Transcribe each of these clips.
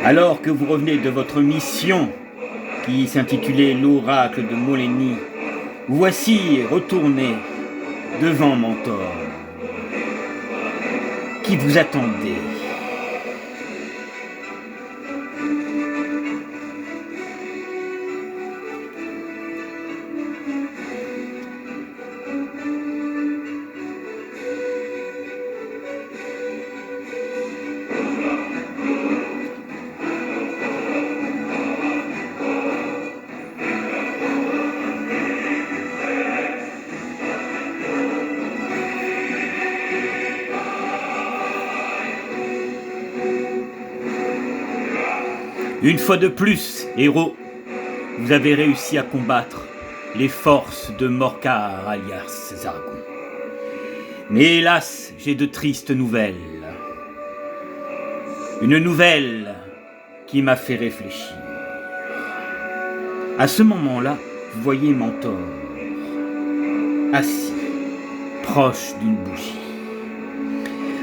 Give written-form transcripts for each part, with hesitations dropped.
Alors que vous revenez de votre mission qui s'intitulait l'Oracle de Molénie, vous voici retourné devant Mentor, qui vous attendait. Une fois de plus, héros, vous avez réussi à combattre les forces de Morcar alias Zargon. Mais hélas, j'ai de tristes nouvelles. Une nouvelle qui m'a fait réfléchir. À ce moment-là, vous voyez Mentor, assis, proche d'une bougie.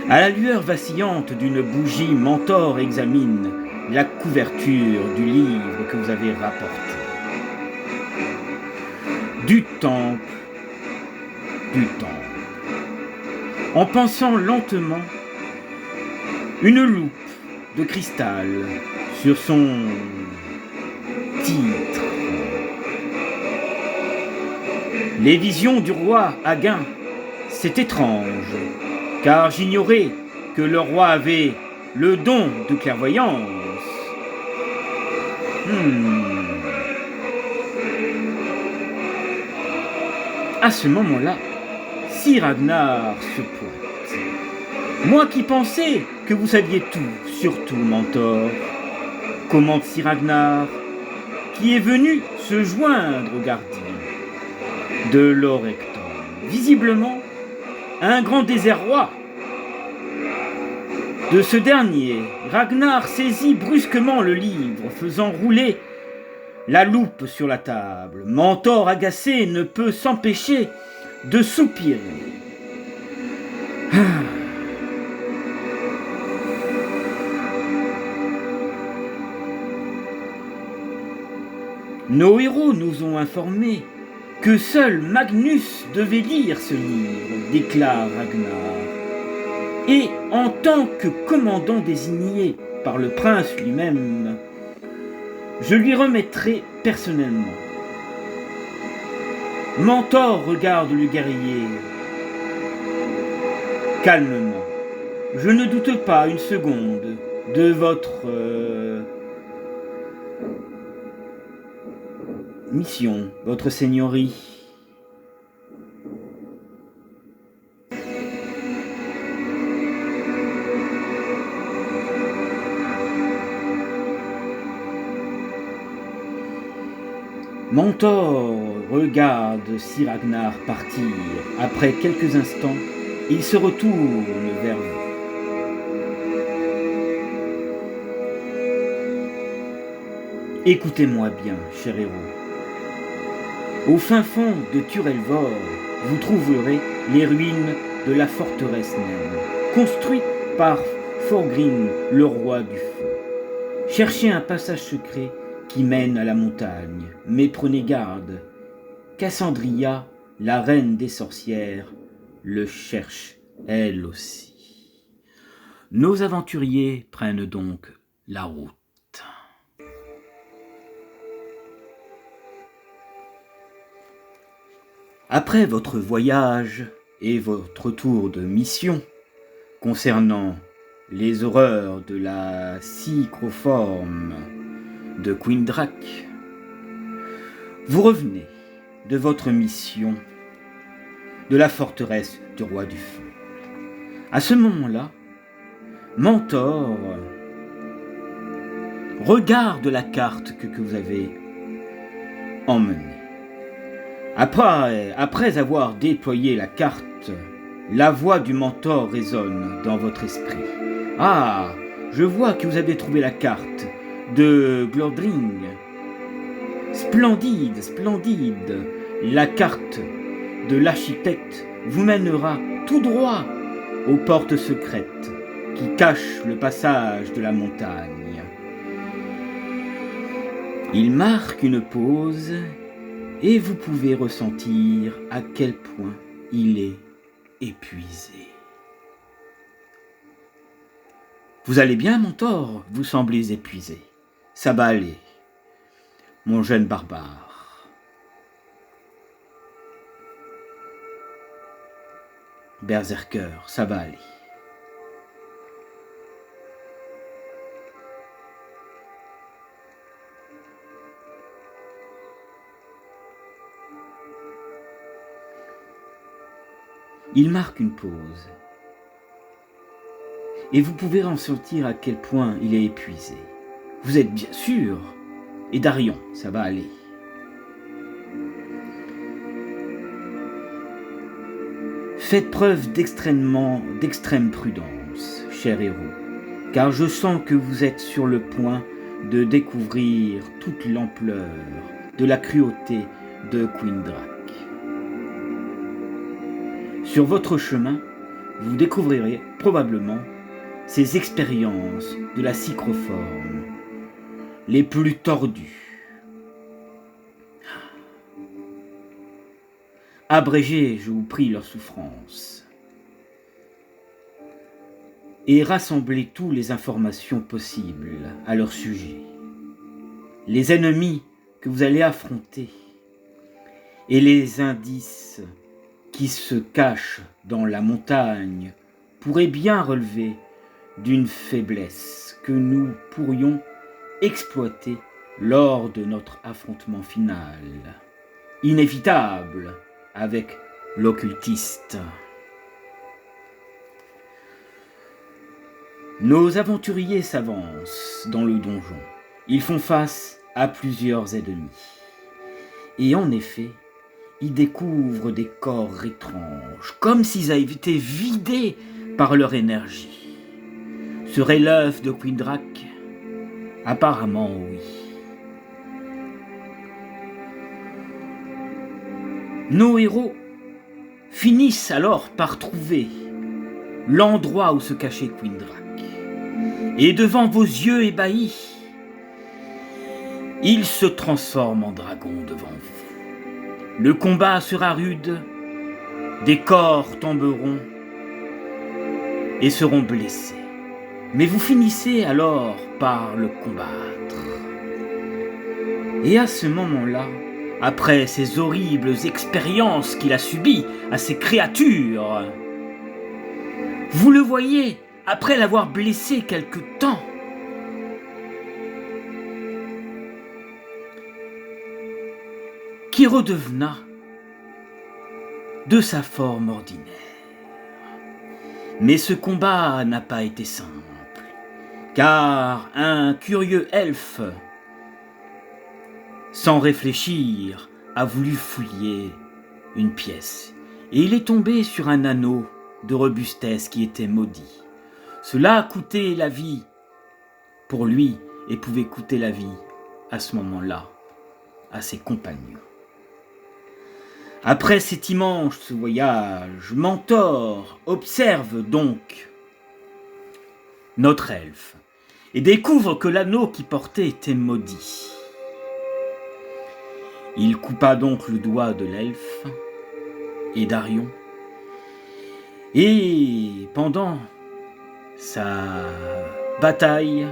À la lueur vacillante d'une bougie, Mentor examine la couverture du livre que vous avez rapporté. Du temple. En pensant lentement, une loupe de cristal sur son titre. Les visions du roi Haguin, c'est étrange, car j'ignorais que le roi avait le don de clairvoyance. À ce moment-là, Sir Ragnar se pointe. Moi qui pensais que vous saviez tout, surtout Mentor, commente Sir Ragnar, qui est venu se joindre au gardien de l'Orecton. Visiblement, un grand désarroi. De ce dernier, Ragnar saisit brusquement le livre, faisant rouler la loupe sur la table. Mentor, agacé, ne peut s'empêcher de soupirer. Nos héros nous ont informés que seul Magnus devait lire ce livre, déclare Ragnar. Et en tant que commandant désigné par le prince lui-même, je lui remettrai personnellement. Mentor regarde le guerrier calmement. Je ne doute pas une seconde de votre mission, votre seigneurie. Mentor regarde Sir Ragnar partir. Après quelques instants, il se retourne vers vous. Écoutez-moi bien, cher héros. Au fin fond de Turelvor, vous trouverez les ruines de la forteresse naine, construite par Thorgrim, le roi du feu. Cherchez un passage secret qui mène à la montagne, mais prenez garde. Cassandria, la reine des sorcières, le cherche elle aussi. Nos aventuriers prennent donc la route. Après votre voyage et votre tour de mission concernant les horreurs de la psychroforme de Quindrak, vous revenez de votre mission de la forteresse du roi du feu. À ce moment-là, Mentor regarde la carte que vous avez emmenée. Après avoir déployé la carte, la voix du Mentor résonne dans votre esprit. Ah, je vois que vous avez trouvé la carte de Glordring. Splendide, splendide. La carte de l'architecte vous mènera tout droit aux portes secrètes qui cachent le passage de la montagne. Il marque une pause et vous pouvez ressentir à quel point il est épuisé. Vous allez bien, Mentor? Vous semblez épuisé. Ça va aller, mon jeune barbare. Berserker, ça va aller. Il marque une pause. Et vous pouvez ressentir à quel point il est épuisé. Vous êtes bien sûr. Et Darion, ça va aller. Faites preuve d'extrême prudence, cher héros, car je sens que vous êtes sur le point de découvrir toute l'ampleur de la cruauté de Quindrak. Sur votre chemin, vous découvrirez probablement ces expériences de la psychroforme les plus tordues. Abrégez, je vous prie, leur souffrance et rassemblez toutes les informations possibles à leur sujet. Les ennemis que vous allez affronter et les indices qui se cachent dans la montagne pourraient bien relever d'une faiblesse que nous pourrions exploiter lors de notre affrontement final, inévitable avec l'occultiste. Nos aventuriers s'avancent dans le donjon. Ils font face à plusieurs ennemis. Et en effet, ils découvrent des corps étranges, comme s'ils avaient été vidés par leur énergie. Serait l'œuf de Quindrak? Apparemment oui. Nos héros finissent alors par trouver l'endroit où se cachait Quindrak. Et devant vos yeux ébahis, il se transforme en dragon devant vous. Le combat sera rude, des corps tomberont et seront blessés. Mais vous finissez alors par le combattre. Et à ce moment-là, après ces horribles expériences qu'il a subies à ces créatures, vous le voyez, après l'avoir blessé quelque temps, qui redevena de sa forme ordinaire. Mais ce combat n'a pas été simple, car un curieux elfe, sans réfléchir, a voulu fouiller une pièce, et il est tombé sur un anneau de robustesse qui était maudit. Cela a coûté la vie pour lui, et pouvait coûter la vie à ce moment-là à ses compagnons. Après cet immense voyage, Mentor observe donc notre elfe et découvre que l'anneau qu'il portait était maudit. Il coupa donc le doigt de l'elfe et Darion, et pendant sa bataille,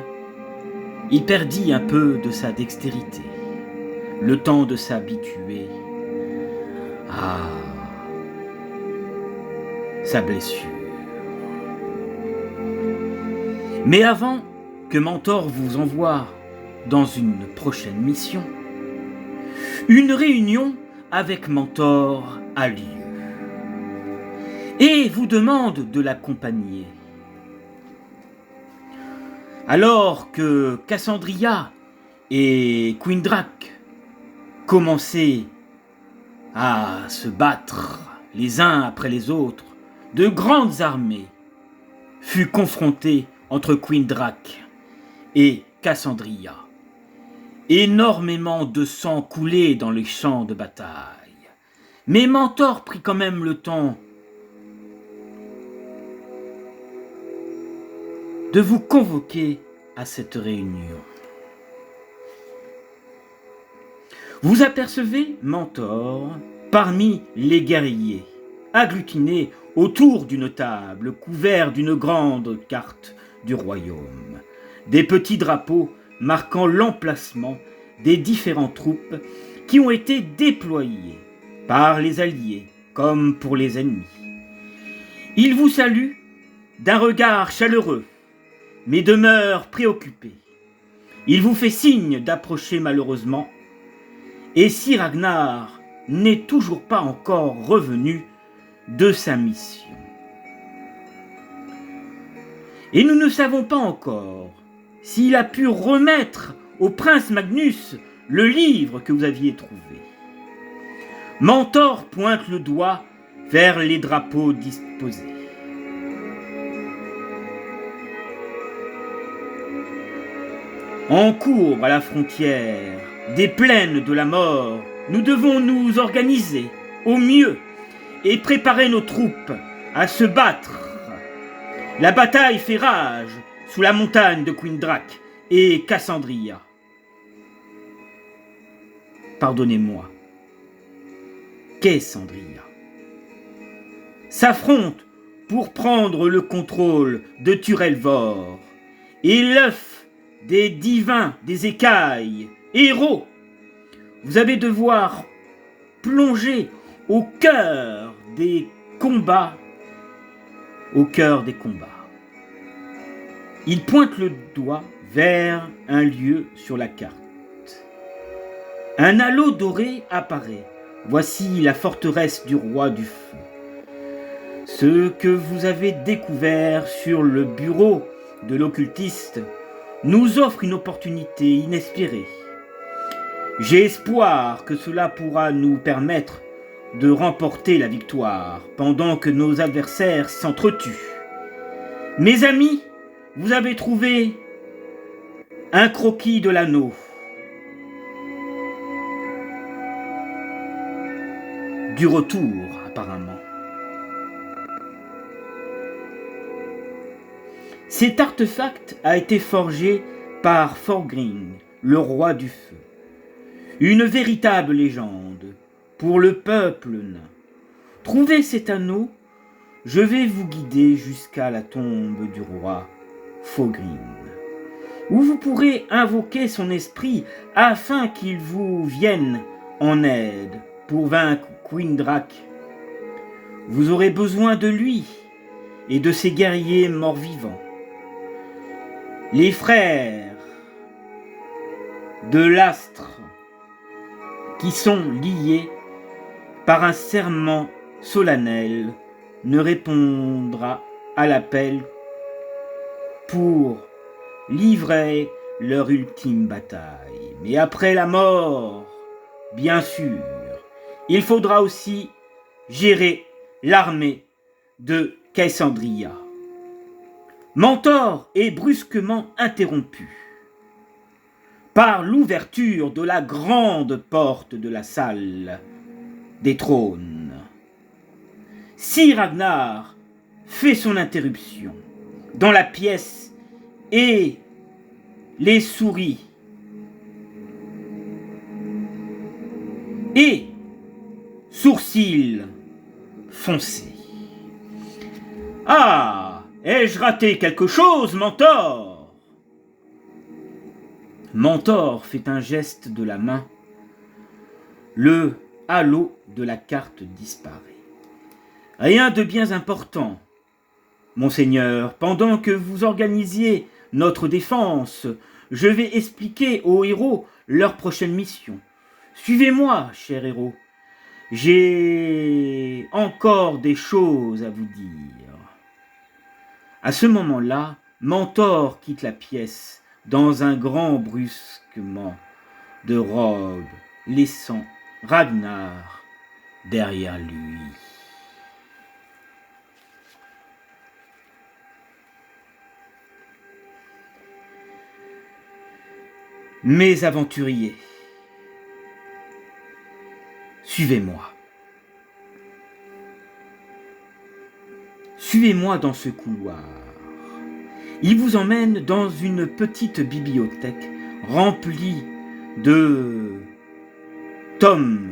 il perdit un peu de sa dextérité, le temps de s'habituer à sa blessure. Mais avant que Mentor vous envoie dans une prochaine mission, une réunion avec Mentor a lieu et vous demande de l'accompagner. Alors que Cassandria et Quindrak commençaient à se battre les uns après les autres, de grandes armées furent confrontées entre Quindrak et Cassandria. Énormément de sang coulait dans les champs de bataille. Mais Mentor prit quand même le temps de vous convoquer à cette réunion. Vous apercevez Mentor parmi les guerriers, agglutinés autour d'une table, couverts d'une grande carte du royaume. Des petits drapeaux marquant l'emplacement des différentes troupes qui ont été déployées par les alliés comme pour les ennemis. Il vous salue d'un regard chaleureux, mais demeure préoccupé. Il vous fait signe d'approcher malheureusement, et si Ragnar n'est toujours pas encore revenu de sa mission. Et nous ne savons pas encore s'il a pu remettre au prince Magnus le livre que vous aviez trouvé. Mentor pointe le doigt vers les drapeaux disposés. En cours à la frontière des plaines de la mort, nous devons nous organiser au mieux et préparer nos troupes à se battre. La bataille fait rage sous la montagne de Quindrak et Cassandria. Pardonnez-moi, Cassandria s'affrontent pour prendre le contrôle de Turelvor et l'œuf des divins des écailles, héros. Vous allez devoir plonger au cœur des combats. Il pointe le doigt vers un lieu sur la carte. Un halo doré apparaît. Voici la forteresse du roi du feu. Ce que vous avez découvert sur le bureau de l'occultiste nous offre une opportunité inespérée. J'ai espoir que cela pourra nous permettre de remporter la victoire pendant que nos adversaires s'entretuent. Mes amis, vous avez trouvé un croquis de l'anneau. Du retour, apparemment. Cet artefact a été forgé par Thorgrim, le roi du feu. Une véritable légende pour le peuple nain. Trouvez cet anneau, je vais vous guider jusqu'à la tombe du roi Thorgrim, où vous pourrez invoquer son esprit afin qu'il vous vienne en aide pour vaincre Quindrak. Vous aurez besoin de lui et de ses guerriers morts-vivants. Les frères de l'astre qui sont liés par un serment solennel ne répondra à l'appel pour livrer leur ultime bataille. Mais après la mort, bien sûr, il faudra aussi gérer l'armée de Cassandria. Mentor est brusquement interrompu par l'ouverture de la grande porte de la salle des trônes. Si Ragnar fait son interruption dans la pièce et les souris et sourcils foncés. Ah, ai-je raté quelque chose, Mentor? Mentor fait un geste de la main. Le halo de la carte disparaît. Rien de bien important, Monseigneur. Pendant que vous organisiez notre défense, je vais expliquer aux héros leur prochaine mission. Suivez-moi, cher héros. J'ai encore des choses à vous dire. À ce moment-là, Mentor quitte la pièce dans un grand brusquement de robe, laissant Ragnar derrière lui. Mes aventuriers, suivez-moi. Suivez-moi dans ce couloir. Il vous emmène dans une petite bibliothèque remplie de tomes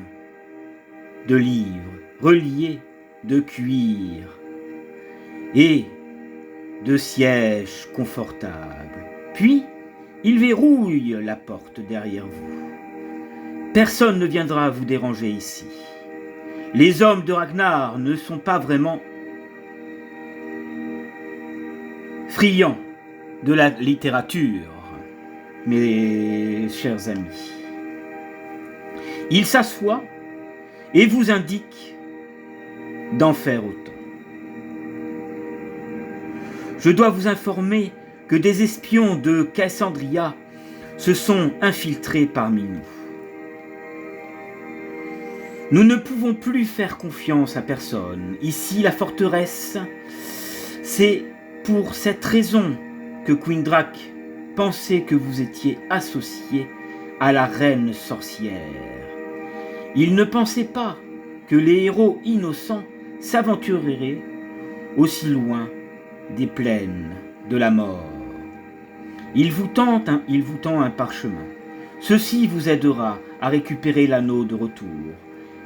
de livres reliés de cuir et de sièges confortables. Puis, il verrouille la porte derrière vous. Personne ne viendra vous déranger ici. Les hommes de Ragnar ne sont pas vraiment friands de la littérature, mes chers amis. Ils s'assoient et vous indiquent d'en faire autant. Je dois vous informer que des espions de Cassandria se sont infiltrés parmi nous. Nous ne pouvons plus faire confiance à personne. Ici, la forteresse, c'est pour cette raison que Quindrak pensait que vous étiez associé à la reine sorcière. Il ne pensait pas que les héros innocents s'aventureraient aussi loin des plaines de la mort. Il vous tend un parchemin. Ceci vous aidera à récupérer l'anneau de retour,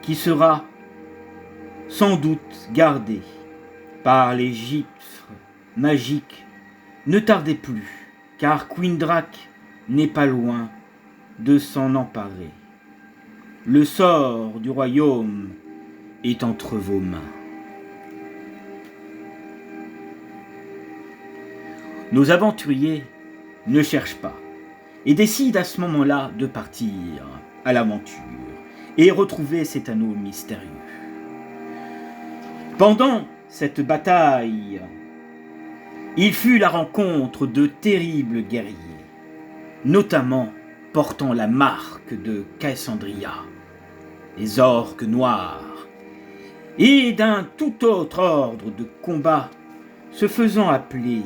qui sera sans doute gardé par les gifles magiques. Ne tardez plus, car Quindrak n'est pas loin de s'en emparer. Le sort du royaume est entre vos mains. Nos aventuriers ne cherchent pas et décident à ce moment-là de partir à l'aventure et retrouver cet anneau mystérieux. Pendant cette bataille, il fut la rencontre de terribles guerriers, notamment portant la marque de Cassandria, les orques noirs, et d'un tout autre ordre de combat se faisant appeler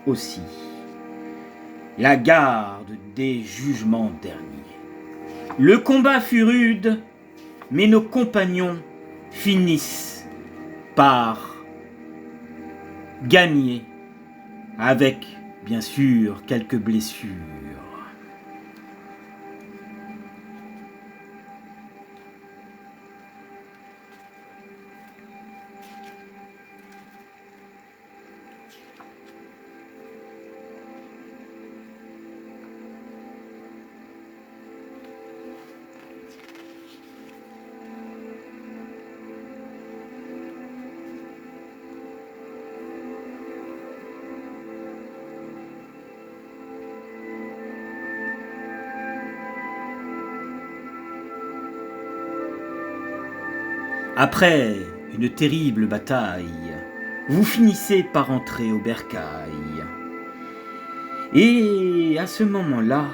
aussi la garde des jugements derniers. Le combat fut rude, mais nos compagnons finissent par gagner avec, bien sûr, quelques blessures. Après une terrible bataille, vous finissez par entrer au bercail. Et à ce moment-là,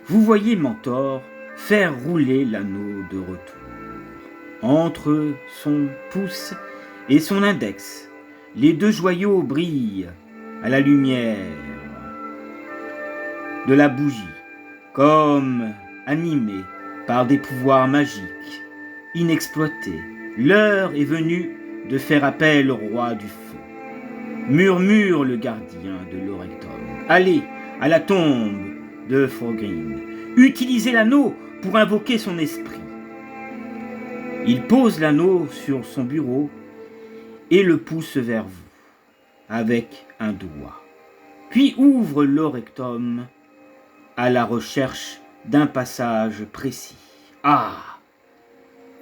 vous voyez Mentor faire rouler l'anneau de retour. Entre son pouce et son index, les deux joyaux brillent à la lumière de la bougie, comme animés par des pouvoirs magiques inexploités. L'heure est venue de faire appel au roi du feu. Murmure le gardien de l'Orectum. Allez à la tombe de Thorgrim. Utilisez l'anneau pour invoquer son esprit. Il pose l'anneau sur son bureau et le pousse vers vous avec un doigt. Puis ouvre l'Orectum à la recherche d'un passage précis. Ah,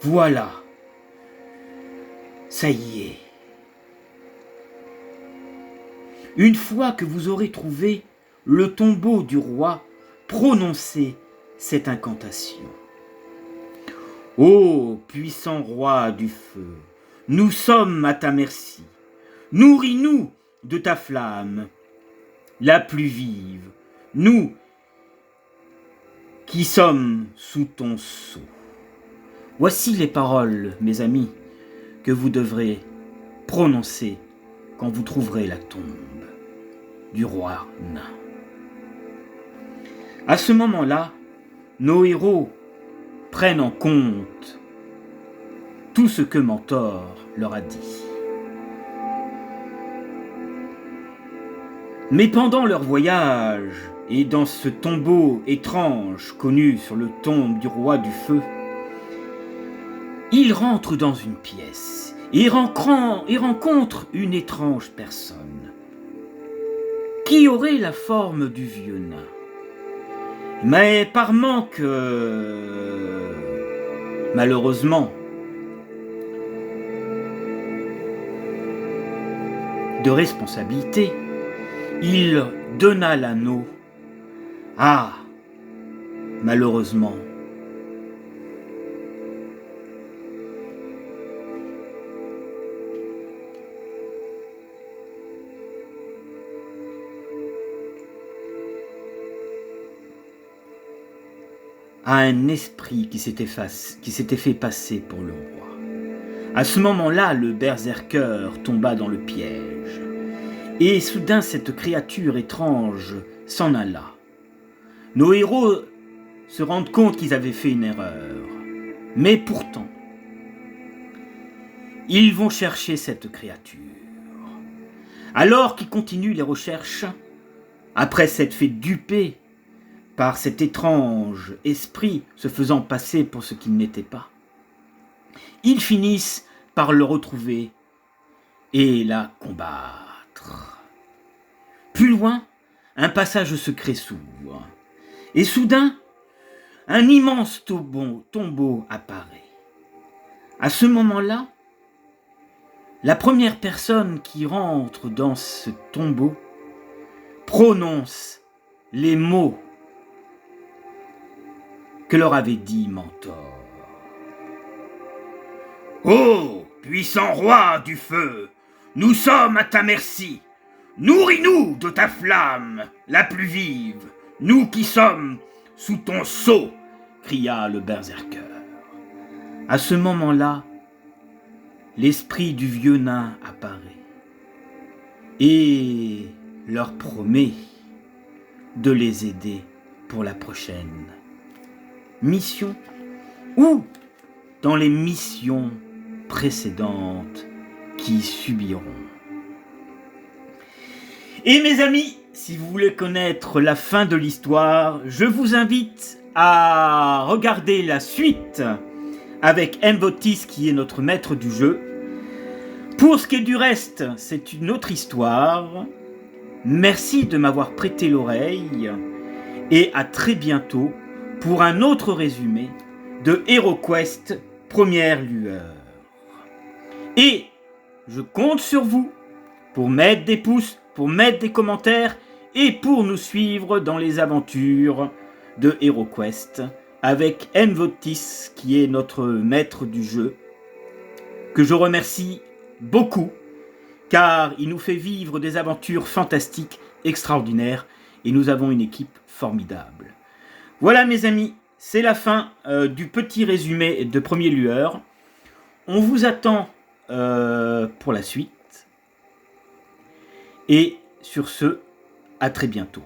voilà, ça y est. Une fois que vous aurez trouvé le tombeau du roi, prononcez cette incantation. Ô puissant roi du feu, nous sommes à ta merci. Nourris-nous de ta flamme, la plus vive, nous qui sommes sous ton sceau. Voici les paroles, mes amis, que vous devrez prononcer quand vous trouverez la tombe du roi nain. À ce moment-là, nos héros prennent en compte tout ce que Mentor leur a dit. Mais pendant leur voyage, et dans ce tombeau étrange connu sur le tombe du roi du feu, il rentre dans une pièce et rencontre une étrange personne qui aurait la forme du vieux nain. Mais par manque, malheureusement, de responsabilité, il donna l'anneau malheureusement, à un esprit qui s'était fait passer pour le roi. À ce moment-là, le berserker tomba dans le piège, et soudain cette créature étrange s'en alla. Nos héros se rendent compte qu'ils avaient fait une erreur, mais pourtant, ils vont chercher cette créature. Alors qu'ils continuent les recherches, après s'être fait duper par cet étrange esprit se faisant passer pour ce qu'il n'était pas, ils finissent par le retrouver et la combattre. Plus loin, un passage secret s'ouvre, et soudain, un immense tombeau apparaît. À ce moment-là, la première personne qui rentre dans ce tombeau prononce les mots que leur avait dit Mentor. Ô puissant roi du feu, nous sommes à ta merci. Nourris-nous de ta flamme la plus vive, nous qui sommes sous ton sceau, cria le berserker. À ce moment-là, l'esprit du vieux nain apparaît et leur promet de les aider pour la prochaine mission ou dans les missions précédentes qui subiront. Et mes amis, si vous voulez connaître la fin de l'histoire, je vous invite à regarder la suite avec Mvotis qui est notre maître du jeu. Pour ce qui est du reste, c'est une autre histoire. Merci de m'avoir prêté l'oreille et à très bientôt pour un autre résumé de HeroQuest Première Lueur. Et je compte sur vous pour mettre des pouces, pour mettre des commentaires et pour nous suivre dans les aventures de HeroQuest avec Mvotis qui est notre maître du jeu, que je remercie beaucoup car il nous fait vivre des aventures fantastiques, extraordinaires et nous avons une équipe formidable. Voilà mes amis, c'est la fin du petit résumé de Premier Lueur. On vous attend pour la suite. Et sur ce, à très bientôt.